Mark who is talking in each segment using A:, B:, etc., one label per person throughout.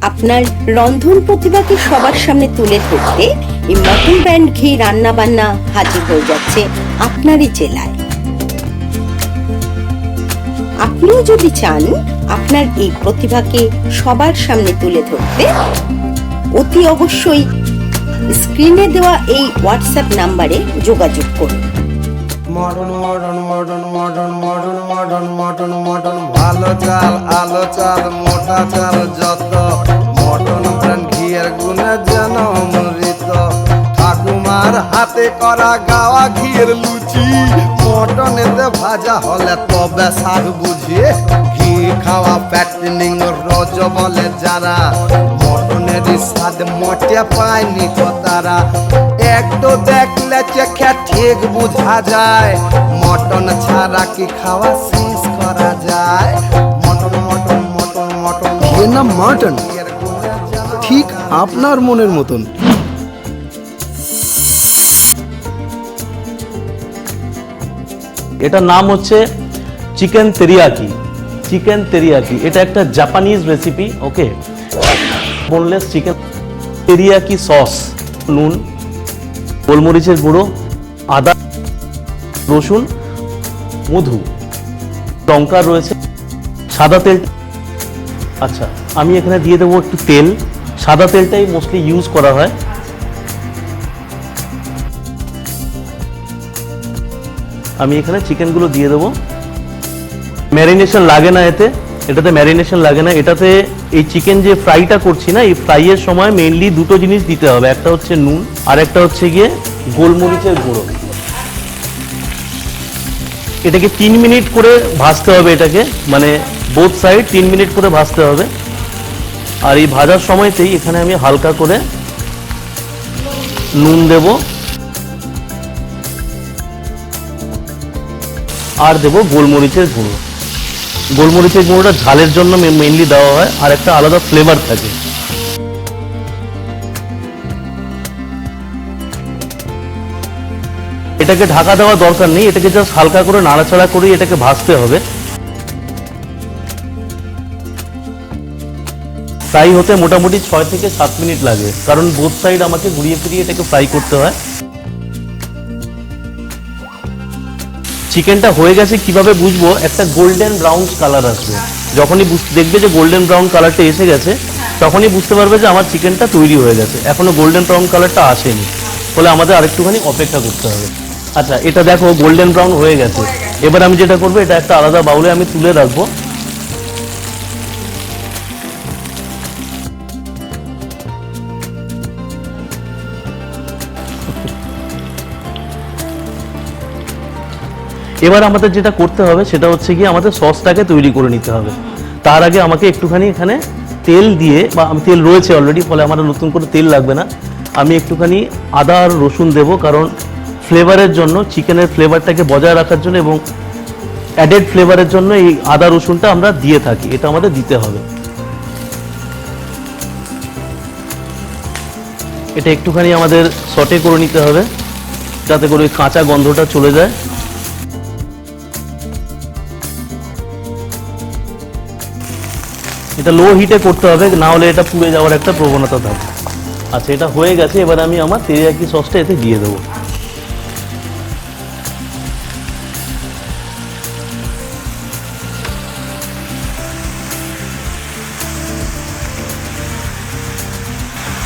A: আপনার রন্ধন প্রতিভাকে সবার সামনে তুলে ধরতে এই মটন ব্র্যান্ড ঘি রান্না বান্না হাজির হয়ে যাচ্ছে আপনারই জেলায়। আপনিও যদি চান আপনার এই প্রতিভাকে সবার সামনে তুলে ধরতে, অতি অবশ্যই স্ক্রিনে দেওয়া এই হোয়াটসঅ্যাপ নাম্বারে যোগাযোগ করুন।
B: Mutton mutton mutton mutton mutton mutton mutton mutton ভালো চাল আলো চাল মোটা চাল যত মটন ব্র্যান্ড ঘিয়ের গুণে যেন অমৃত। ঠাকুমার হাতে করা গাওয়া ঘিয়ের লুচি মটনেতে ভাজা হলে তবে স্বাদ বুঝিয়ে। ঘি খাওয়া প্যাটিনিং রোজ বলে যারা, মটনের স্বাদ মোটে পায়নি তো তারা। একটু দেখলে চেখে ঠিক বুঝা যায়, মটন ছাড়া কি খাওয়া শেষ করা যায়। মটন মটন মটন মটন
C: এর নাম মটন, ঠিক আপনার মনের মতন।
D: এটার নাম হচ্ছে চিকেন তেরিয়াকি। চিকেন তেরিয়াকি এটা একটা জাপানিজ রেসিপি। ওকে, বোনলেস চিকেন তেরিয়াকি সস, নুন, গোলমরিচের গুঁড়ো, আদা, রসুন, মধু, লঙ্কা রয়েছে, সাদা তেল। আচ্ছা, আমি এখানে দিয়ে দেবো একটু তেল। সাদা তেলটাই মোস্টলি ইউজ করা হয়। আমি এখানে চিকেনগুলো দিয়ে দেবো। ম্যারিনেশন লাগে না এটাতে ম্যারিনেশন লাগে না। এটাতে এই চিকেন যে ফ্রাইটা করছি না, এই ফ্রাইয়ের সময় মেইনলি দুটো জিনিস দিতে হবে, একটা হচ্ছে নুন আর একটা হচ্ছে গিয়ে গোলমরিচের গুঁড়ো। এটাকে 3 মিনিট করে ভাজতে হবে, এটাকে মানে বোথ সাইড 3 মিনিট করে ভাজতে হবে। আর এই ভাজার সময়তেই এখানে আমি হালকা করে নুন দেব আর দেব গোলমরিচের গুঁড়ো। গোলমরিচের গুঁড়োটা ঝালের জন্য মেইনলি দেওয়া হয়, আর একটা আলাদা ফ্লেভার থাকে। এটাকে ঢাকা দেওয়া দরকার নেই, এটাকে জাস্ট হালকা করে নাড়াচাড়া করে এটাকে ভাজতে হবে। ফ্রাই হতে মোটামুটি 6 থেকে 7 মিনিট লাগে, কারণ বোথ সাইড আমাকে ঘুরিয়ে ফিরিয়ে এটাকে ফ্রাই করতে হয়। চিকেনটা হয়ে গেছে কিভাবে বুঝবো? একটা গোল্ডেন ব্রাউন কালার আসবে। যখনই দেখবে যে গোল্ডেন ব্রাউন কালারটা এসে গেছে, তখনই বুঝতে পারবে যে আমার চিকেনটা তৈরি হয়ে গেছে। এখনো গোল্ডেন ব্রাউন কালারটা আসেনি, ফলে আমাদের আরেকটুখানি অপেক্ষা করতে হবে। আচ্ছা, এটা দেখো গোল্ডেন ব্রাউন হয়ে গেছে। এবার আমি যেটা করবো, এটা একটা আলাদা বাউলে আমি তুলে রাখবো। এবার আমাদের যেটা করতে হবে সেটা হচ্ছে কি, আমাদের সসটাকে তৈরি করে নিতে হবে। তার আগে আমাকে একটুখানি এখানে তেল দিয়ে, বা আমি তেল রয়েছে অলরেডি, ফলে আমার নতুন করে তেল লাগবে না। আমি একটুখানি আদা আর রসুন দেবো, কারণ ফ্লেভারের জন্য, চিকেনের ফ্লেভারটাকে বজায় রাখার জন্য এবং অ্যাডেড ফ্লেভারের জন্য এই আদা রসুনটা আমরা দিয়ে থাকি, এটা আমাদের দিতে হবে। এটা একটুখানি আমাদের সটে করে নিতে হবে, যাতে করে ওই কাঁচা গন্ধটা চলে যায়। এটা লো হিটে করতে হবে, না হলে এটা পুড়ে যাওয়ার একটা প্রবণতা থাকে। আচ্ছা, এটা হয়ে গেছে। এবার আমি আমার তেরিয়াকি সসটা এতে দিয়ে দেবো।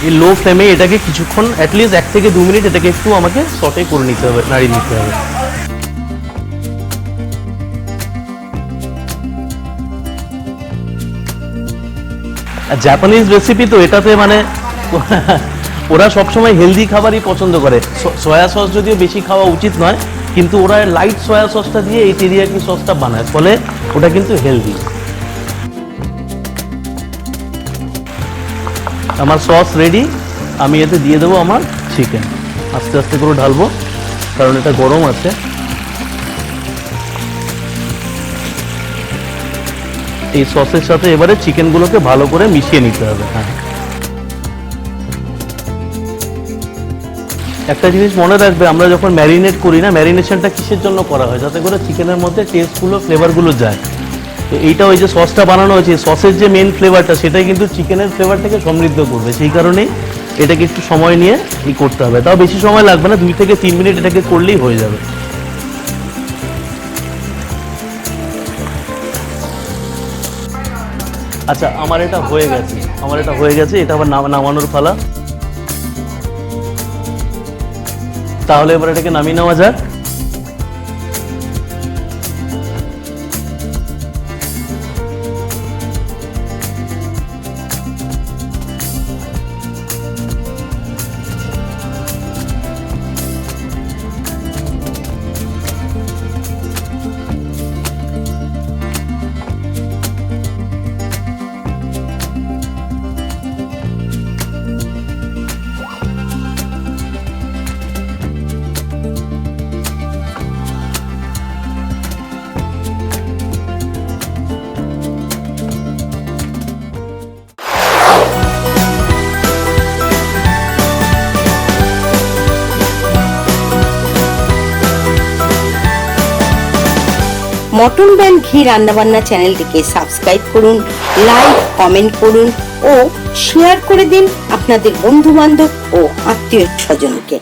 D: এই লো ফ্লেমে এটাকে কিছুক্ষণ, অ্যাটলিস্ট 1 থেকে 2 মিনিট এটাকে একটু আমাকে সটে করে নিতে হবে, নাড়িয়ে নিতে হবে। জাপানিজ রেসিপি তো, এটাতে মানে ওরা সবসময় হেলদি খাবারই পছন্দ করে। সয়া সস যদিও বেশি খাওয়া উচিত নয়, কিন্তু ওরা লাইট সয়া সসটা দিয়ে এই তেরিয়াকি সসটা বানায়, ফলে ওটা কিন্তু হেলদি। আমার সস রেডি। আমি এতে দিয়ে দেবো আমার চিকেন। আস্তে আস্তে করে ঢালবো, কারণ এটা গরম আছে। এই সসের সাথে এবারে চিকেনগুলোকে ভালো করে মিশিয়ে নিতে হবে। হ্যাঁ, একটা জিনিস মনে রাখবে, আমরা যখন ম্যারিনেট করি না, ম্যারিনেশনটা কিসের জন্য করা হয়? যাতে করে চিকেনের মধ্যে টেস্টগুলো, ফ্লেভারগুলো যায়। তো এইটা ওই যে সসটা বানানো হয়েছে, সসের যে মেন ফ্লেভারটা সেটাই কিন্তু চিকেনের ফ্লেভারটাকে সমৃদ্ধ করবে, সেই কারণেই এটাকে একটু সময় নিয়ে করতে হবে। তাও বেশি সময় লাগবে না, 2 থেকে 3 মিনিট এটাকে করলেই হয়ে যাবে। আচ্ছা, আমার এটা হয়ে গেছে, এটা আবার নামানোর পালা। তাহলে এবার এটাকে নামিয়ে নেওয়া যাক।
A: মটন ব্র্যান্ড ঘি রান্নাবান্না চ্যানেলটিকে সাবস্ক্রাইব করুন, লাইক কমেন্ট করুন ও শেয়ার করে দিন আপনাদের বন্ধু বান্ধব ও আত্মীয় স্বজনকে।